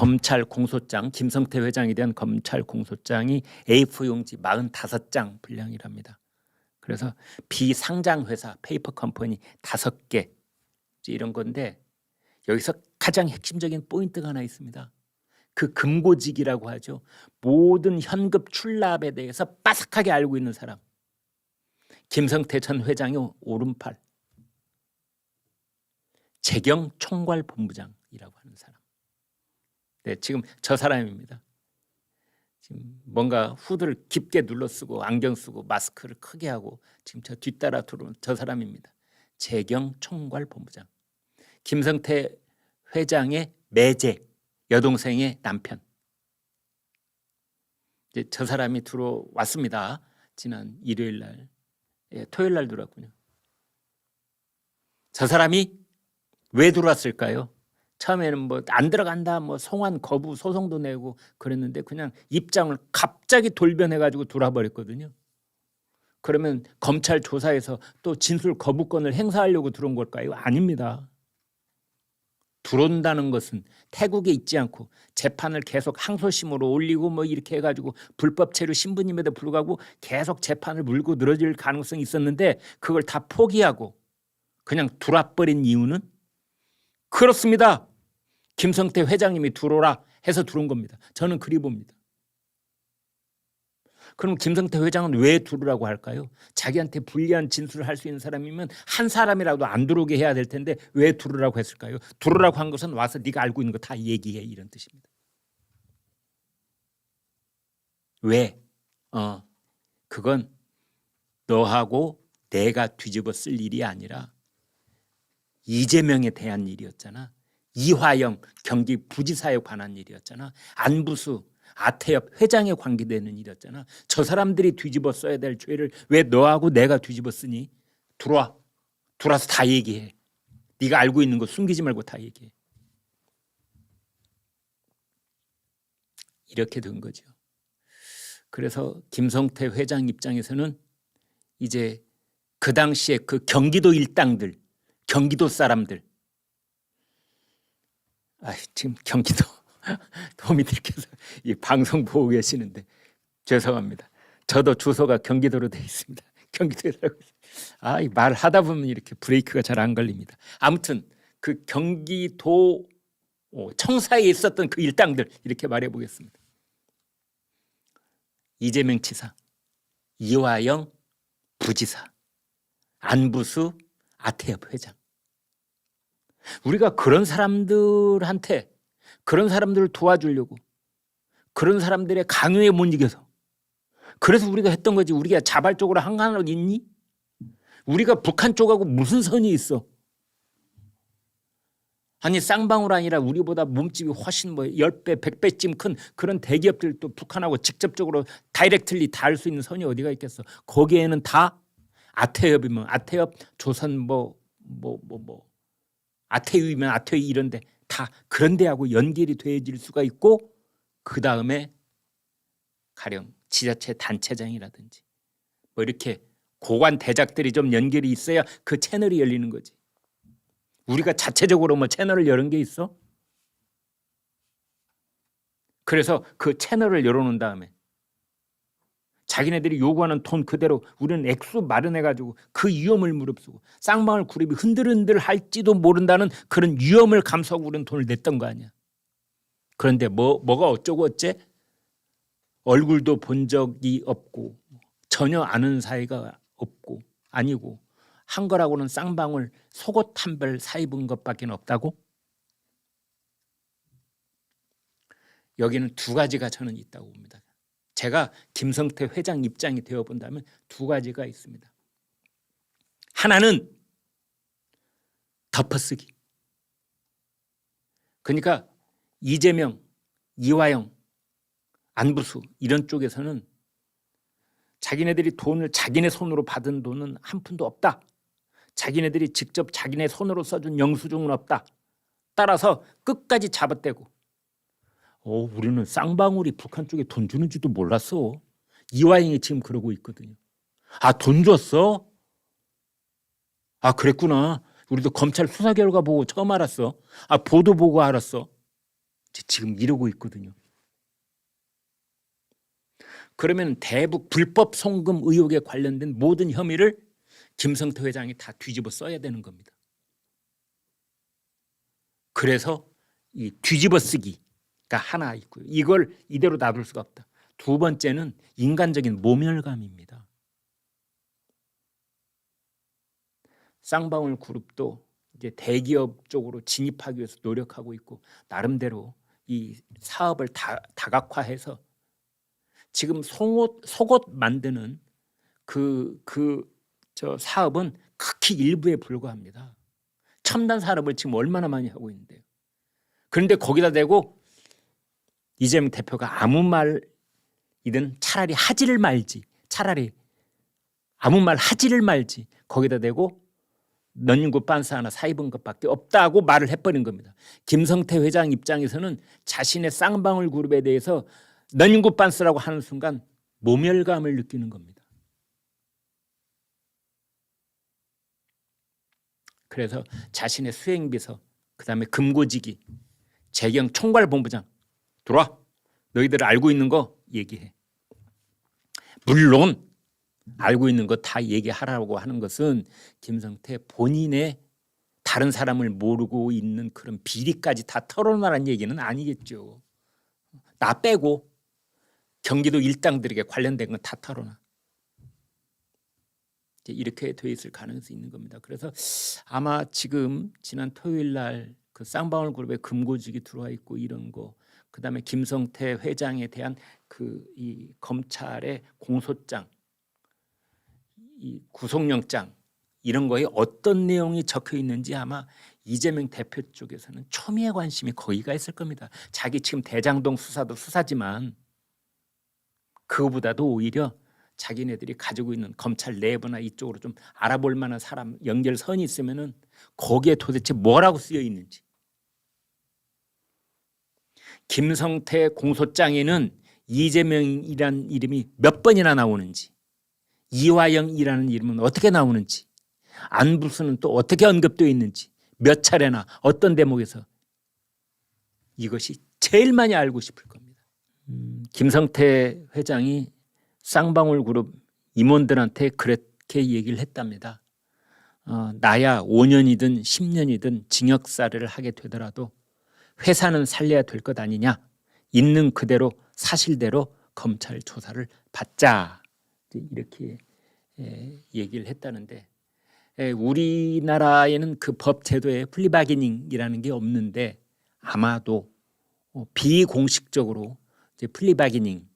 검찰 공소장, 김성태 회장에 대한 검찰 공소장이 A4 용지 45장 분량이랍니다. 그래서 비상장 회사 페이퍼 컴퍼니 5개 이런 건데, 여기서 가장 핵심적인 포인트가 하나 있습니다. 그 금고직이라고 하죠. 모든 현급 출납에 대해서 빠삭하게 알고 있는 사람, 김성태 전 회장의 오른팔 재경 총괄본부장이라고 하는 사람. 네, 지금 저 사람입니다. 지금 뭔가 후드를 깊게 눌러 쓰고 안경 쓰고 마스크를 크게 하고 지금 저 뒤따라 들어오는 저 사람입니다. 재경 총괄본부장. 김성태 회장의 매제, 여동생의 남편. 이제 저 사람이 들어왔습니다. 지난 일요일 날, 토요일 날 들어왔군요. 저 사람이 왜 들어왔을까요? 처음에는 뭐 안 들어간다, 뭐 송환 거부 소송도 내고 그랬는데 그냥 입장을 갑자기 돌변해가지고 들어와버렸거든요. 그러면 검찰 조사에서 또 진술 거부권을 행사하려고 들어온 걸까요? 아닙니다. 들어온다는 것은 태국에 있지 않고 재판을 계속 항소심으로 올리고 뭐 이렇게 해가지고 불법 체류 신부님에도 불구하고 계속 재판을 물고 늘어질 가능성이 있었는데 그걸 다 포기하고 그냥 들어와버린 이유는 그렇습니다. 김성태 회장님이 들어오라 해서 들어온 겁니다. 저는 그리 봅니다. 그럼 김성태 회장은 왜 들어오라고 할까요? 자기한테 불리한 진술을 할 수 있는 사람이면 한 사람이라도 안 들어오게 해야 될 텐데 왜 들어오라고 했을까요? 들어오라고 한 것은 와서 네가 알고 있는 거 다 얘기해, 이런 뜻입니다. 왜? 그건 너하고 내가 뒤집어 쓸 일이 아니라 이재명에 대한 일이었잖아. 이화영 경기부지사에 관한 일이었잖아. 안부수 아태엽 회장에 관계되는 일이었잖아. 저 사람들이 뒤집어 써야 될 죄를 왜 너하고 내가 뒤집어 쓰니? 들어와서 다 얘기해. 네가 알고 있는 거 숨기지 말고 다 얘기해. 이렇게 된 거죠. 그래서 김성태 회장 입장에서는 이제 그 당시에 그 경기도 일당들, 경기도 사람들, 지금 경기도 도민들께서 이 방송 보고 계시는데 죄송합니다. 저도 주소가 경기도로 되어 있습니다. 경기도에 살고 있습니다. 이 말하다 보면 이렇게 브레이크가 잘 안 걸립니다. 아무튼 그 경기도 청사에 있었던 그 일당들 이렇게 말해 보겠습니다. 이재명 지사, 이화영 부지사, 안부수 아태엽 회장. 우리가 그런 사람들한테, 그런 사람들을 도와주려고, 그런 사람들의 강요에 못 이겨서, 그래서 우리가 했던 거지. 우리가 자발적으로 한 건 있니? 우리가 북한 쪽하고 무슨 선이 있어? 아니 쌍방울 아니라 우리보다 몸집이 훨씬 10배, 100배쯤 큰 그런 대기업들도 북한하고 직접적으로 다이렉트리 닿을 수 있는 선이 어디가 있겠어? 거기에는 다 아태엽이면 아태엽, 조선 아태유이면 아태유 이런데 다 그런 데하고 연결이 되어질 수가 있고, 그 다음에 가령 지자체 단체장이라든지 뭐 이렇게 고관 대작들이 좀 연결이 있어야 그 채널이 열리는 거지. 우리가 자체적으로 뭐 채널을 여는 게 있어? 그래서 그 채널을 열어놓은 다음에 자기네들이 요구하는 돈 그대로 우리는 액수 마련해가지고 그 위험을 무릅쓰고 쌍방울 그룹이 흔들흔들 할지도 모른다는 그런 위험을 감수하고 우리는 돈을 냈던 거 아니야. 그런데 뭐가 어쩌고 어째? 얼굴도 본 적이 없고 전혀 아는 사이가 없고 아니고 한 거라고는 쌍방울 속옷 한 벌 사입은 것밖에 없다고? 여기는 두 가지가 저는 있다고 봅니다. 제가 김성태 회장 입장이 되어본다면 두 가지가 있습니다. 하나는 덮어쓰기. 그러니까 이재명, 이화영, 안부수 이런 쪽에서는 자기네들이 돈을 자기네 손으로 받은 돈은 한 푼도 없다. 자기네들이 직접 자기네 손으로 써준 영수증은 없다. 따라서 끝까지 잡아떼고 우리는 쌍방울이 북한 쪽에 돈 주는지도 몰랐어. 이화영이 지금 그러고 있거든요. 돈 줬어? 그랬구나. 우리도 검찰 수사 결과 보고 처음 알았어. 보도 보고 알았어. 지금 이러고 있거든요. 그러면 대북 불법 송금 의혹에 관련된 모든 혐의를 김성태 회장이 다 뒤집어 써야 되는 겁니다. 그래서 이 뒤집어 쓰기가 하나 있고요. 이걸 이대로 놔둘 수가 없다. 두 번째는 인간적인 모멸감입니다. 쌍방울 그룹도 이제 대기업 쪽으로 진입하기 위해서 노력하고 있고 나름대로 이 사업을 다각화해서 지금 속옷 만드는 저 사업은 극히 일부에 불과합니다. 첨단 산업을 지금 얼마나 많이 하고 있는데요. 그런데 거기다 대고 이재명 대표가 아무 말이든 차라리 하지를 말지, 차라리 아무 말 하지를 말지 거기다 대고 넌닝구 빤스 하나 사 입은 것밖에 없다고 말을 해버린 겁니다. 김성태 회장 입장에서는 자신의 쌍방울 그룹에 대해서 넌닝구 빤스라고 하는 순간 모멸감을 느끼는 겁니다. 그래서 자신의 수행비서, 그다음에 금고지기, 재경 총괄본부장 들어와. 너희들 알고 있는 거 얘기해. 물론 알고 있는 거 다 얘기하라고 하는 것은 김성태 본인의 다른 사람을 모르고 있는 그런 비리까지 다 털어놔라는 얘기는 아니겠죠. 나 빼고 경기도 일당들에게 관련된 건 다 털어놔. 이렇게 돼 있을 가능성이 있는 겁니다. 그래서 아마 지금 지난 토요일 날 그 쌍방울 그룹에 금고직이 들어와 있고 이런 거, 그다음에 김성태 회장에 대한 이 검찰의 공소장, 이 구속영장 이런 거에 어떤 내용이 적혀 있는지 아마 이재명 대표 쪽에서는 초미의 관심이 거기가 있을 겁니다. 자기 지금 대장동 수사도 수사지만 그거보다도 오히려 자기네들이 가지고 있는 검찰 내부나 이쪽으로 좀 알아볼 만한 사람 연결선이 있으면은 거기에 도대체 뭐라고 쓰여 있는지. 김성태 공소장에는 이재명이라는 이름이 몇 번이나 나오는지, 이화영이라는 이름은 어떻게 나오는지, 안부수는 또 어떻게 언급되어 있는지, 몇 차례나 어떤 대목에서, 이것이 제일 많이 알고 싶을 겁니다. 김성태 회장이 쌍방울 그룹 임원들한테 그렇게 얘기를 했답니다. 나야 5년이든 10년이든 징역살이를 하게 되더라도 회사는 살려야 될 것 아니냐. 있는 그대로 사실대로 검찰 조사를 받자. 이렇게 얘기를 했다는데, 우리나라에는 그 법 제도에 플리바게닝이라는 게 없는데 아마도 비공식적으로 이제 플리바게닝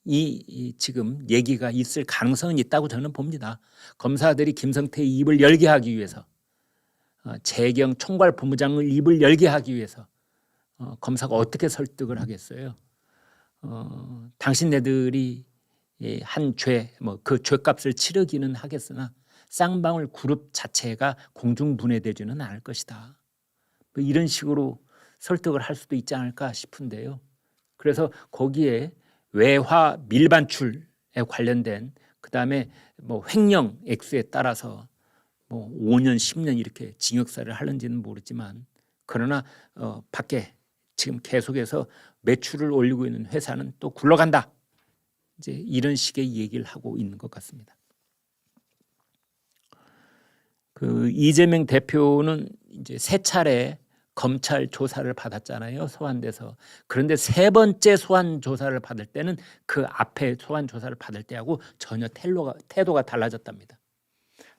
이 지금 얘기가 있을 가능성은 있다고 저는 봅니다. 검사들이 김성태의 입을 열게 하기 위해서, 재경 총괄본부장을 입을 열게 하기 위해서 검사가 어떻게 설득을 하겠어요? 당신네들이 한 죄, 그 죄값을 치르기는 하겠으나 쌍방울 그룹 자체가 공중분해되지는 않을 것이다. 뭐 이런 식으로 설득을 할 수도 있지 않을까 싶은데요. 그래서 거기에 외화 밀반출에 관련된, 그다음에 뭐 횡령 액수에 따라서 뭐 5년, 10년 이렇게 징역살이를 하는지는 모르지만, 그러나 밖에 지금 계속해서 매출을 올리고 있는 회사는 또 굴러간다. 이제 이런 식의 얘기를 하고 있는 것 같습니다. 그 이재명 대표는 이제 세 차례 검찰 조사를 받았잖아요. 소환돼서. 그런데 세 번째 소환 조사를 받을 때는 그 앞에 소환 조사를 받을 때하고 전혀 태도가 달라졌답니다.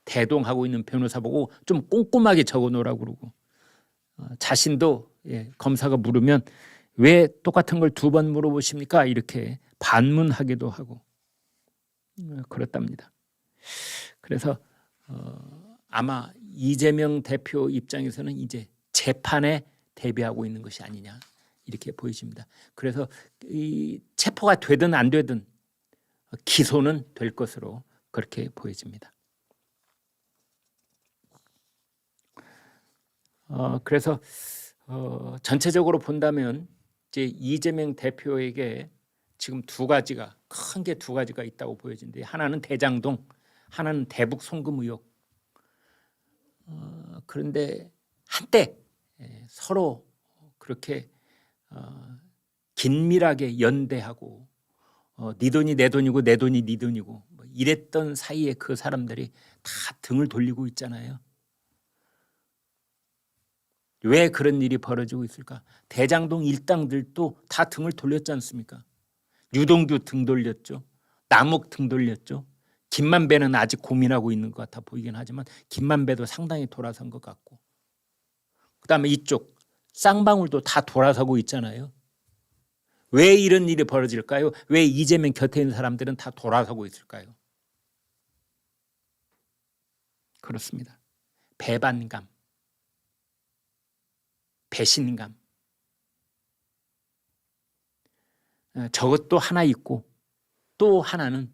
대동하고 있는 변호사 보고 좀 꼼꼼하게 적어놓으라고 그러고, 자신도 검사가 물으면 왜 똑같은 걸 두 번 물어보십니까? 이렇게 반문하기도 하고 그렇답니다. 그래서 아마 이재명 대표 입장에서는 이제 재판에 대비하고 있는 것이 아니냐 이렇게 보여집니다. 그래서 이 체포가 되든 안 되든 기소는 될 것으로 그렇게 보여집니다. 그래서 전체적으로 본다면 이제 이재명 대표에게 지금 큰 게 두 가지가 있다고 보여지는데, 하나는 대장동, 하나는 대북 송금 의혹. 그런데 한때 서로 그렇게 긴밀하게 연대하고 네 돈이 내 돈이고 내 돈이 네 돈이고 뭐 이랬던 사이에 그 사람들이 다 등을 돌리고 있잖아요. 왜 그런 일이 벌어지고 있을까? 대장동 일당들도 다 등을 돌렸지 않습니까? 유동규 등 돌렸죠. 남욱 등 돌렸죠. 김만배는 아직 고민하고 있는 것 같아 보이긴 하지만 김만배도 상당히 돌아선 것 같고, 그다음에 이쪽 쌍방울도 다 돌아서고 있잖아요. 왜 이런 일이 벌어질까요? 왜 이재명 곁에 있는 사람들은 다 돌아서고 있을까요? 그렇습니다. 배반감, 배신감, 저것도 하나 있고 또 하나는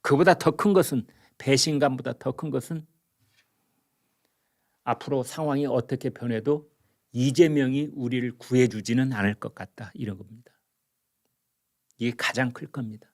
그보다 더 큰 것은, 배신감보다 더 큰 것은 앞으로 상황이 어떻게 변해도 이재명이 우리를 구해주지는 않을 것 같다, 이런 겁니다. 이게 가장 클 겁니다.